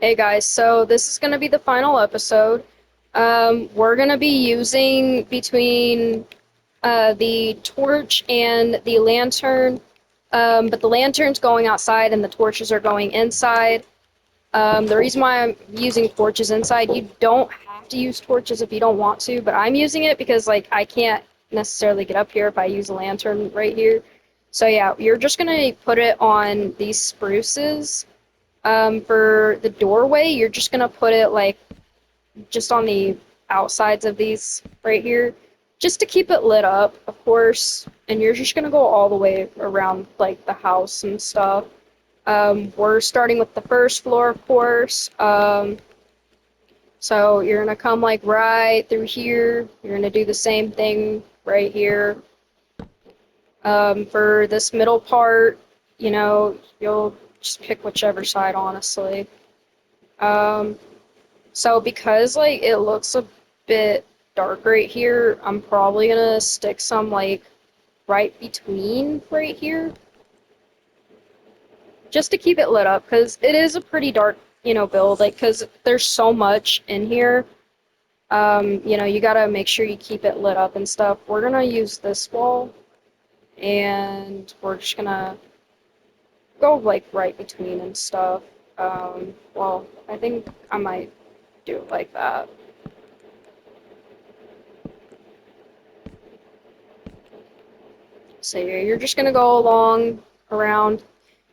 Hey guys, so this is going to be the final episode. We're going to be using between the torch and the lantern, but the lantern's going outside and the torches are going inside. The reason why I'm using torches inside, you don't have to use torches if you don't want to, but I'm using it because like I can't necessarily get up here if I use a lantern right here. So yeah, you're just going to put it on these spruces. For the doorway, you're just gonna put it like just on the outsides of these right here, just to keep it lit up, of course. And you're just gonna go all the way around like the house and stuff. We're starting with the first floor, of course. So you're gonna come like right through here. You're gonna do the same thing right here. For this middle part, you'll just pick whichever side, honestly. Um, So because like it looks a bit dark right here, I'm probably gonna stick some like right between right here just to keep it lit up because it is a pretty dark, build like because there's so much in here. You gotta make sure you keep it lit up and stuff. We're gonna use this wall and we're just gonna go like right between and stuff. Well, I think I might do it like that. So you're just gonna go along around.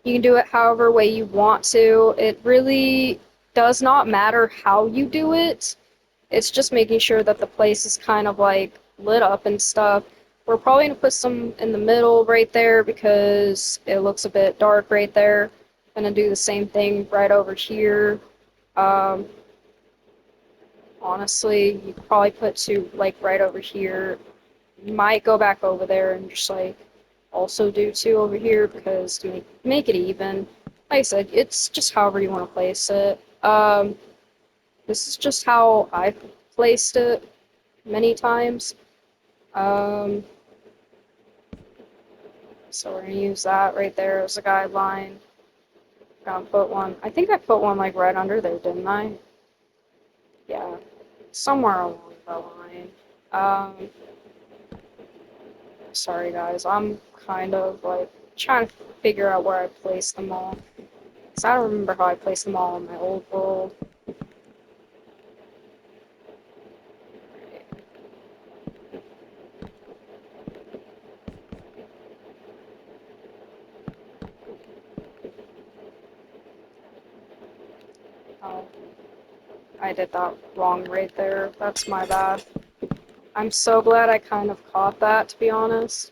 You can do it however way you want to. It really does not matter how you do it. It's just making sure that the place is kind of like lit up and stuff. We're probably gonna put some in the middle right there because it looks a bit dark right there. Gonna do the same thing right over here. Um, Honestly, you could probably put two like right over here. You might go back over there and just like also do two over here because to make it even. Like I said, it's just however you want to place it. This is just how I've placed it many times. Um, so we're gonna use that right there as a guideline. Gonna put one. I think I put one like right under there, didn't I? Yeah, somewhere along the line. Um, Sorry guys, I'm kind of like trying to figure out where I placed them all. Because I don't remember how I placed them all in my old world. Oh, I did that wrong right there. That's my bad. I'm so glad I kind of caught that, to be honest.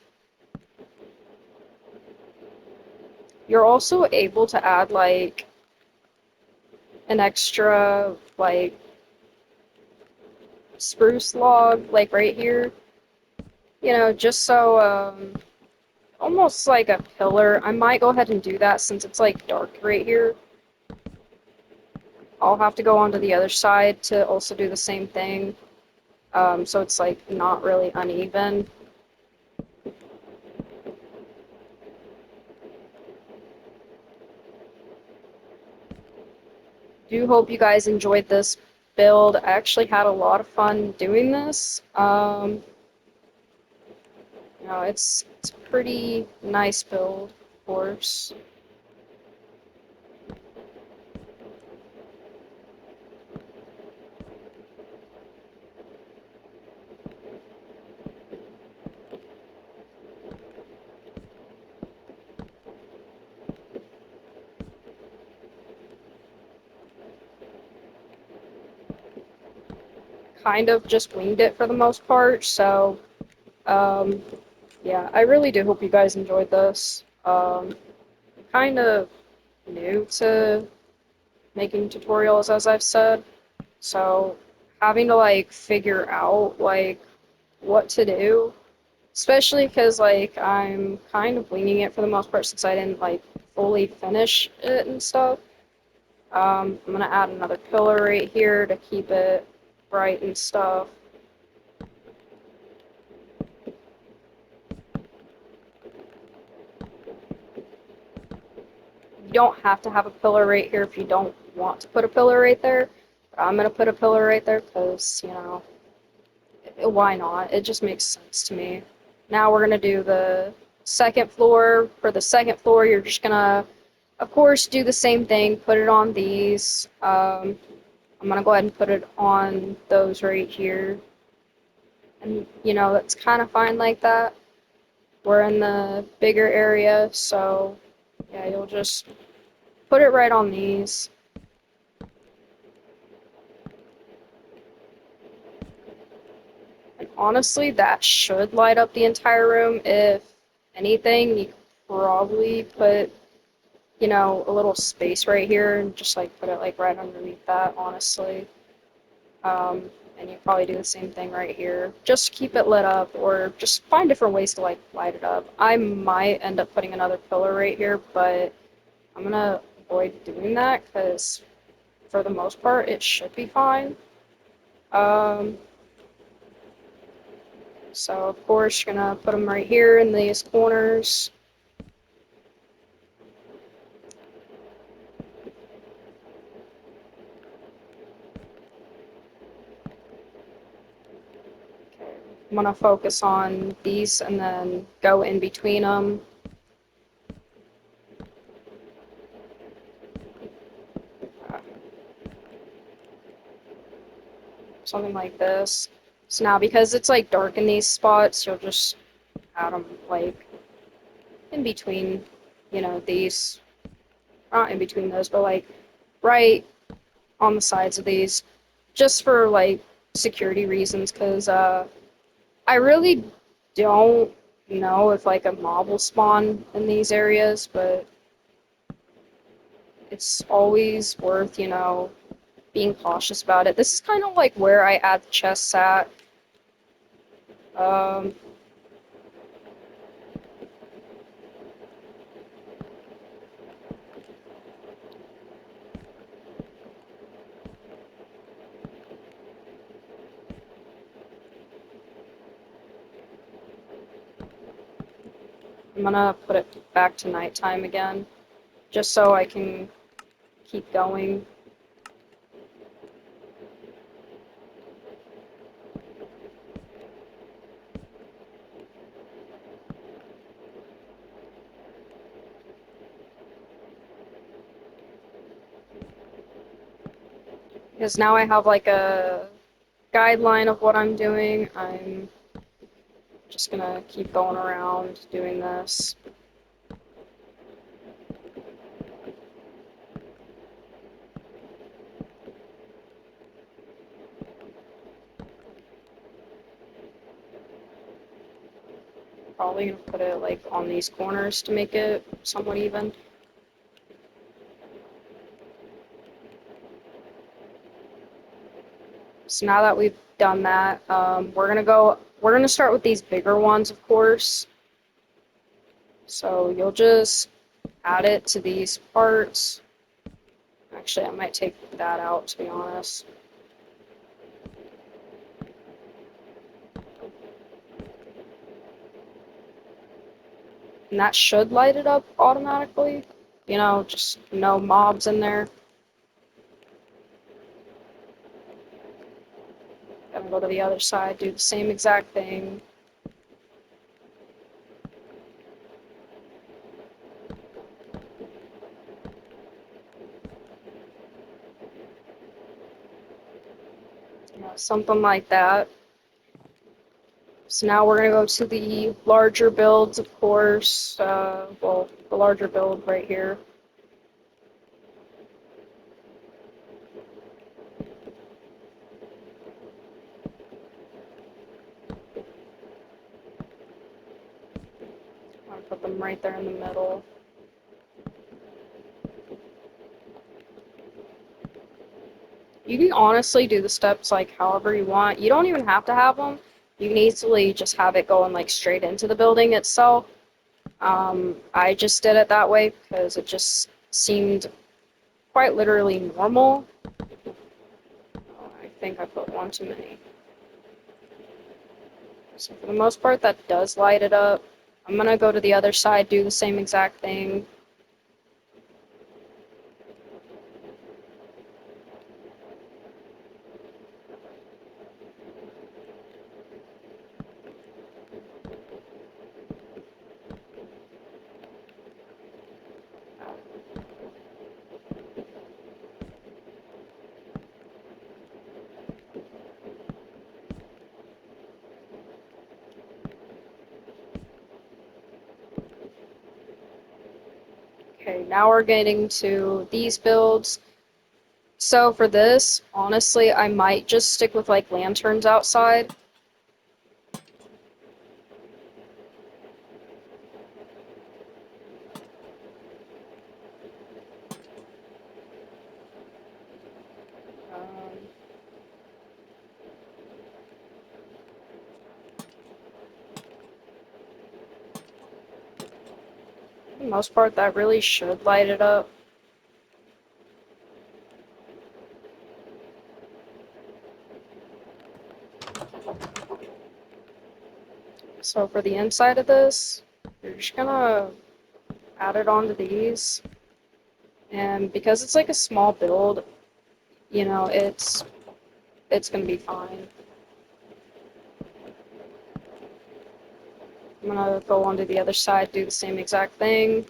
You're also able to add, like, an extra, like, spruce log, like, right here. Just so, almost like a pillar. I might go ahead and do that since it's, like, dark right here. I'll have to go onto the other side to also do the same thing. So it's, like, not really uneven. Do hope you guys enjoyed this build. I actually had a lot of fun doing this. It's a pretty nice build, of course. Kind of just winged it for the most part, so um, yeah, I really do hope you guys enjoyed this. I'm kind of new to making tutorials, as I've said, so having to like figure out like what to do. Especially because, like, I'm kind of winging it for the most part since I didn't, like, fully finish it and stuff. I'm gonna add another pillar right here to keep it bright and stuff. You don't have to have a pillar right here if you don't want to put a pillar right there. But I'm gonna put a pillar right there because, why not? It just makes sense to me. Now we're gonna do the second floor. For the second floor, you're just gonna, of course, do the same thing. Put it on these. I'm gonna go ahead and put it on those right here. And, that's kind of fine like that. We're in the bigger area, so yeah, you'll just put it right on these. And honestly, that should light up the entire room. If anything, you could probably put, a little space right here and just like put it like right underneath that, honestly. And you probably do the same thing right here. Just keep it lit up or just find different ways to like light it up. I might end up putting another pillar right here, but I'm gonna avoid doing that because for the most part it should be fine. Um, so of course you're gonna put them right here in these corners. Okay. I'm gonna focus on these and then go in between them. Something like this. So now because it's like dark in these spots, you'll just add them like in between, these, not in between those, but like right on the sides of these, just for like security reasons, because I really don't know if like a mob will spawn in these areas, but it's always worth, being cautious about it. This is kind of like where I add the chests at. Um, I'm gonna put it back to nighttime again, just so I can keep going. Because now I have like a guideline of what I'm doing. I'm just gonna keep going around doing this. Probably gonna put it like on these corners to make it somewhat even. So now that we've done that, we're gonna start with these bigger ones, of course. So you'll just add it to these parts. Actually, I might take that out, to be honest. And that should light it up automatically. Just no mobs in there. Gonna go to the other side, do the same exact thing. Something like that. So now we're gonna go to the larger builds, of course. Well, the larger build right here. I'm gonna put them right there in the middle. You can honestly do the steps like however you want. You don't even have to have them. You can easily just have it going like straight into the building itself. I just did it that way because it just seemed quite literally normal. Oh, I think I put one too many. So for the most part, that does light it up. I'm gonna go to the other side, do the same exact thing. Okay, now we're getting to these builds. So for this, honestly, I might just stick with like lanterns outside. Um, for the most part, that really should light it up. So for the inside of this, you're just gonna add it onto these. And because it's like a small build, you know, it's gonna be fine. I'm gonna go onto the other side, do the same exact thing.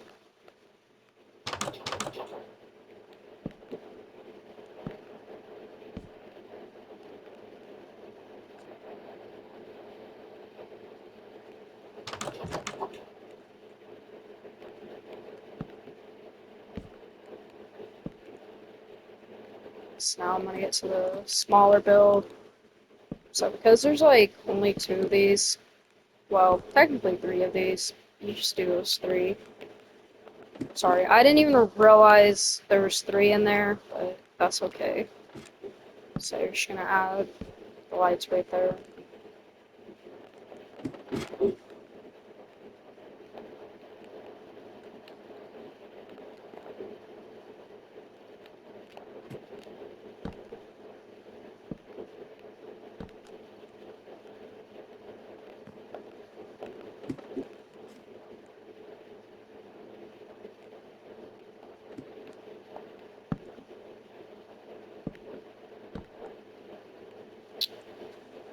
So now I'm gonna get to the smaller build. So because there's like only two of these, well, technically three of these, you just do those three. Sorry, I didn't even realize there was three in there, but that's okay. So you're just gonna add the lights right there.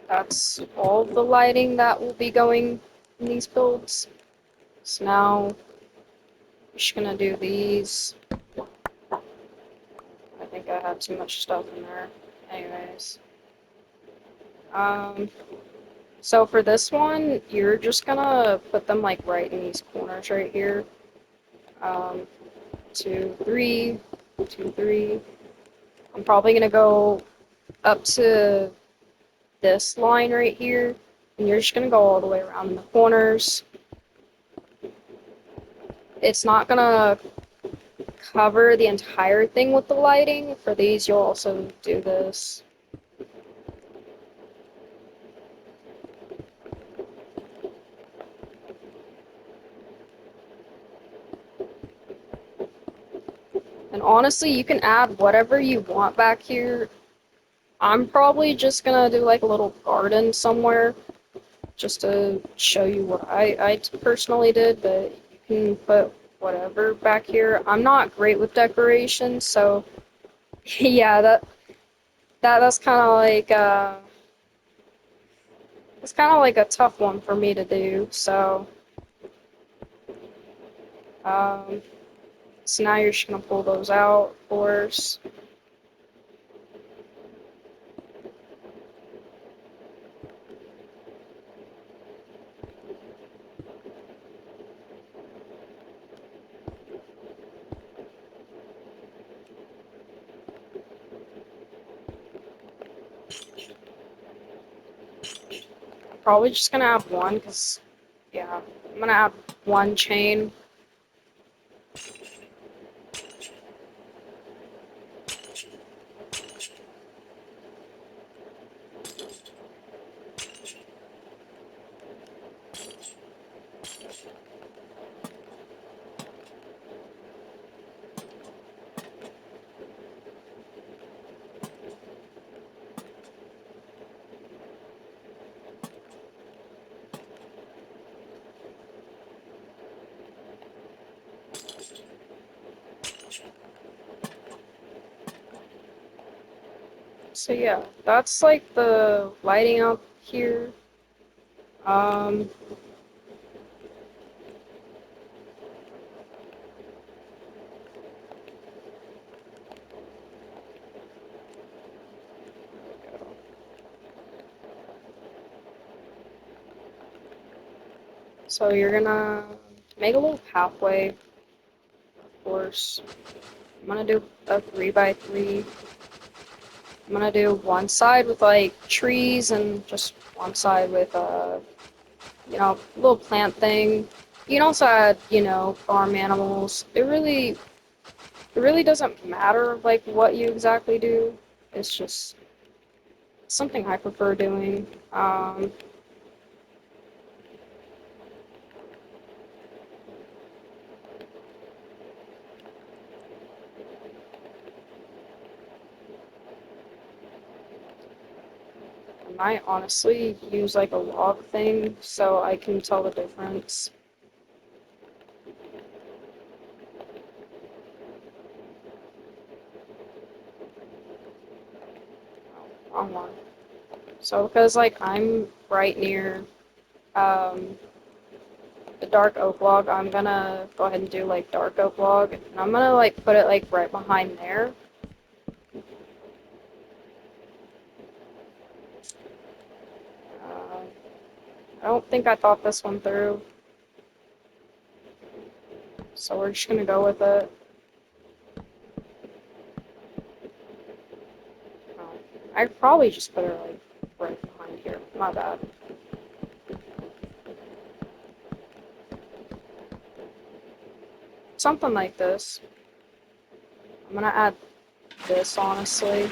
That's all the lighting that will be going in these builds. So now I'm just gonna do these. I think I have too much stuff in there. Anyways. Um, so for this one, you're just gonna put them like right in these corners right here. Um, two, three, two, three. I'm probably gonna go up to this line right here, and you're just gonna go all the way around in the corners. It's not gonna cover the entire thing with the lighting. For these, you'll also do this. And honestly, you can add whatever you want back here. I'm probably just gonna do like a little garden somewhere just to show you what I personally did, but you can put whatever back here. I'm not great with decorations, so yeah, that's kind of like it's kind of like a tough one for me to do. Um, so now you're just gonna pull those out, of course. Probably just gonna have one, because yeah, I'm gonna have one chain. So yeah, that's like the lighting up here. Um, so you're gonna make a little pathway, of course. I'm gonna do a 3x3. I'm gonna do one side with like trees and just one side with a little plant thing. You can also add, farm animals. It really doesn't matter like what you exactly do. It's just something I prefer doing. I might honestly use like a log thing so I can tell the difference. Wrong one. So because like I'm right near um, the dark oak log, I'm gonna go ahead and do like dark oak log, and I'm gonna like put it like right behind there. Uh, I don't think I thought this one through, so we're just gonna go with it. Oh, I'd probably just put her like right behind here. My bad. Something like this. I'm gonna add this honestly.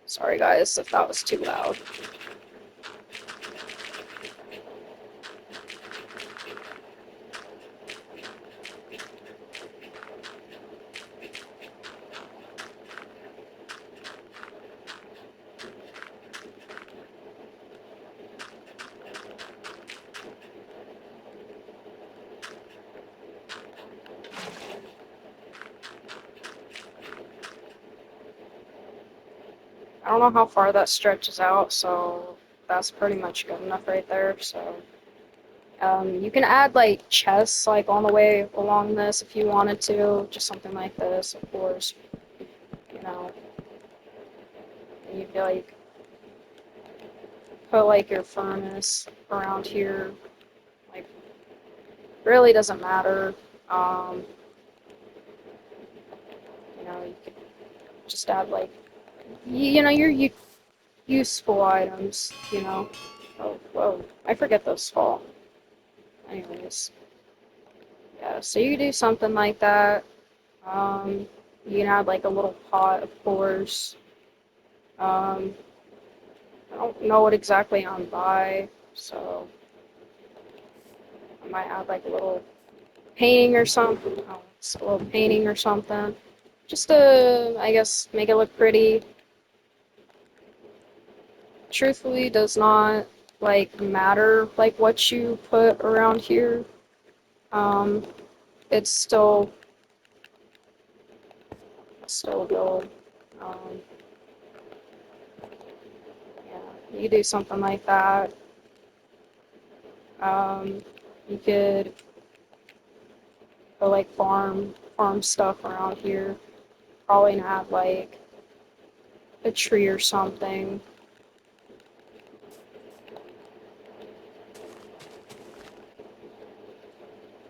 Sorry guys if that was too loud. I don't know how far that stretches out, so that's pretty much good enough right there. So you can add like chests like on the way along this if you wanted to, just something like this, of course. You know, and you feel like put like your furnace around here. Like really doesn't matter. Um, you could just add like your useful items. Oh, whoa! I forget those fall. Anyways, yeah. So you do something like that. Um, you can add like a little pot, of course. Um, I don't know what exactly I'm by, so I might add like a little painting or something. Oh, it's a little painting or something. Just to, I guess, make it look pretty. Truthfully, does not like matter like what you put around here. Um, it's still gold. Um, yeah, you do something like that. You could put like farm stuff around here. Probably not like a tree or something.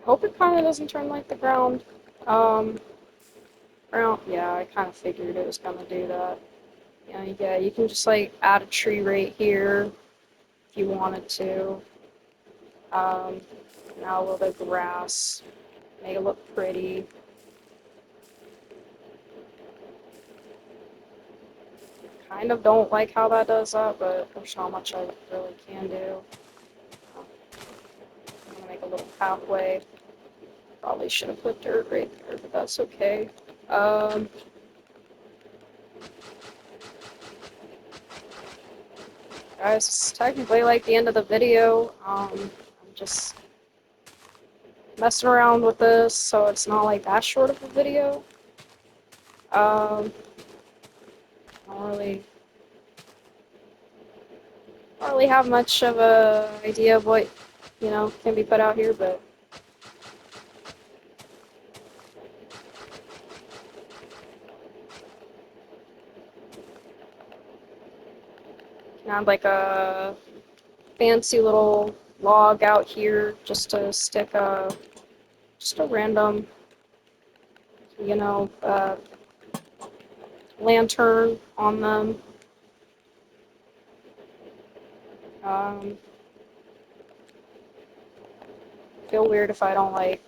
Hope it kind of doesn't turn like the ground. Um, yeah, I kind of figured it was gonna do that. Yeah, you can just like add a tree right here if you wanted to. Um, now a little bit of grass, make it look pretty. Kind of don't like how that does that, but there's not much I really can do. I'm gonna make a little pathway. Probably should have put dirt right there, but that's okay. Um, Guys, it's technically like the end of the video. I'm just messing around with this, so it's not like that short of a video. Um, I don't really have much of a idea of what can be put out here, but And I had like a fancy little log out here just to stick just a random, lantern on them. Um, Feel weird if I don't like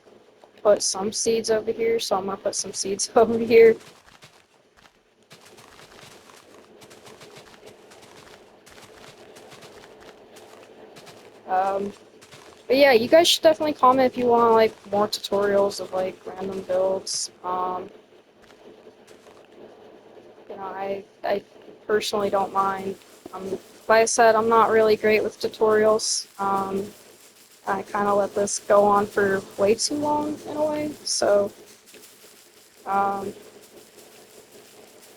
put some seeds over here, so I'm gonna put some seeds over here. Um, but yeah, you guys should definitely comment if you want like more tutorials of like random builds. I personally don't mind. Like I said, I'm not really great with tutorials. I kind of let this go on for way too long in a way. So, um,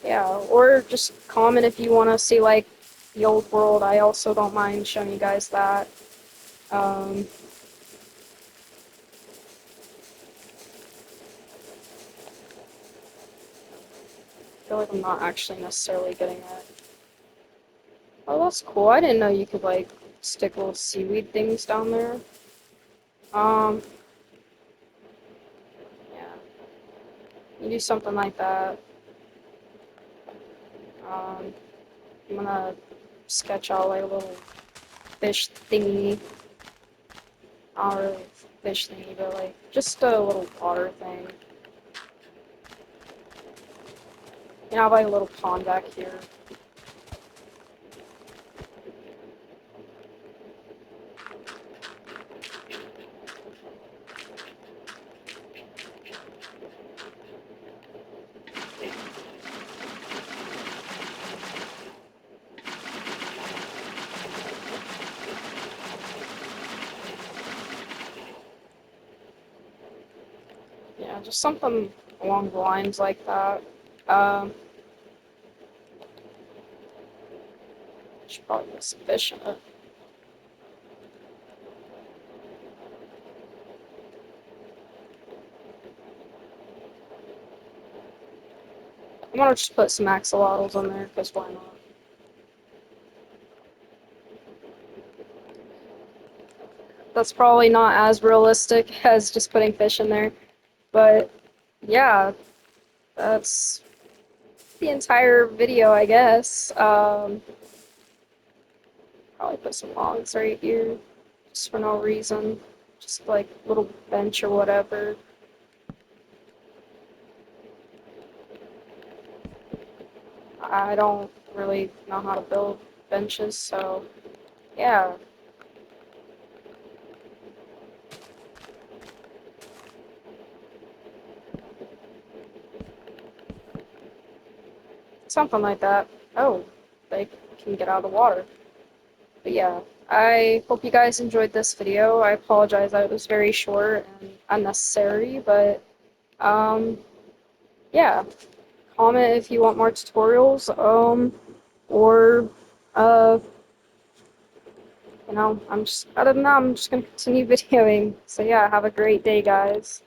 yeah, or just comment if you want to see like the old world. I also don't mind showing you guys that. Um, I feel like I'm not actually necessarily getting it. Oh, that's cool. I didn't know you could like stick little seaweed things down there. Um, yeah, you do something like that. Um, I'm gonna sketch out like a little fish thingy. Not really fish thingy, but like just a little water thing. You know, I have like a little pond back here. Yeah, just something along the lines like that. Um, Should probably put some fish in it. I'm gonna just put some axolotls in there, because why not? That's probably not as realistic as just putting fish in there, but yeah, that's the entire video, I guess. Probably put some logs right here, just for no reason. Just like little bench or whatever. I don't really know how to build benches, so yeah, something like that. Oh, they can get out of the water. But yeah, I hope you guys enjoyed this video. I apologize that it was very short and unnecessary, but yeah, comment if you want more tutorials, or uh, other than that, I'm just gonna continue videoing. So yeah, have a great day, guys.